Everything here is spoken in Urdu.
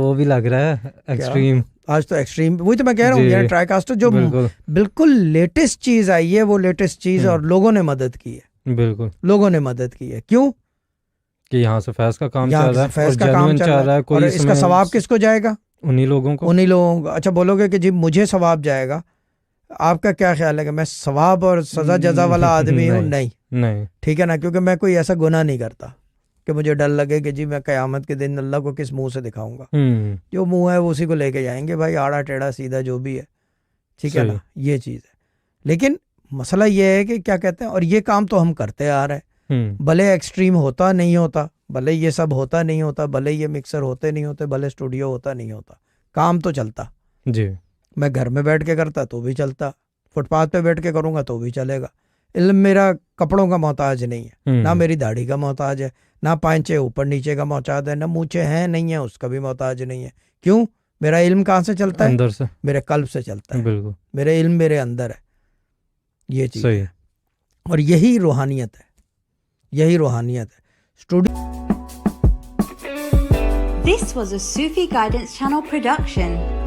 وہ بھی لگ رہا ہے ایکسٹریم. آج تو ایکسٹریم, وہی تو میں کہہ رہا ہوں یہ ٹرائی کاسٹر جو بالکل لیٹسٹ چیز آئی ہے, وہ لیٹسٹ چیز اور لوگوں نے مدد کی ہے. بالکل لوگوں نے مدد کی ہے. کیوں کہ یہاں سے فیض کا کام چل رہا ہے, فیض کا کام چل رہا ہے, اور اس کا ثواب کس کو جائے گا؟ انہی لوگوں کو. اچھا بولو گے کہ جی مجھے ثواب جائے گا, آپ کا کیا خیال ہے کہ میں ثواب اور سزا جزا والا آدمی ہوں؟ نہیں, ٹھیک ہے نا, کیونکہ میں کوئی ایسا گناہ نہیں کرتا کہ مجھے ڈر لگے کہ جی میں قیامت کے دن اللہ کو کس منہ سے دکھاؤں گا. جو منہ ہے وہ اسی کو لے کے جائیں گے بھائی, آڑا ٹیڑھا سیدھا جو بھی ہے, ٹھیک ہے نا, یہ چیز ہے. لیکن مسئلہ یہ ہے کہ کیا کہتے ہیں, اور یہ کام تو ہم کرتے آ رہے ہیں, بھلے ایکسٹریم ہوتا نہیں ہوتا, بھلے یہ سب ہوتا نہیں ہوتا, بھلے یہ مکسر ہوتے نہیں ہوتے, بھلے اسٹوڈیو ہوتا نہیں ہوتا, کام تو چلتا. جی میں گھر میں بیٹھ کے کرتا تو بھی چلتا, فٹ پاتھ پہ بیٹھ کے کروں گا تو بھی چلے گا. علم میرا کپڑوں کا محتاج نہیں ہے, نہ میری داڑھی کا محتاج ہے, نہ پانچے اوپر نیچے کا محتاج ہے, نہ مونچھے ہیں نہیں ہیں اس کا بھی محتاج نہیں ہے. کیوں؟ میرا علم کہاں سے چلتا ہے؟ اندر سے, میرے قلب سے چلتا ہے. بالکل میرے علم میرے اندر ہے. یہ چیز ہے, اور یہی روحانیت ہے, یہی روحانیت ہے. This was a Sufi Guidance Channel production.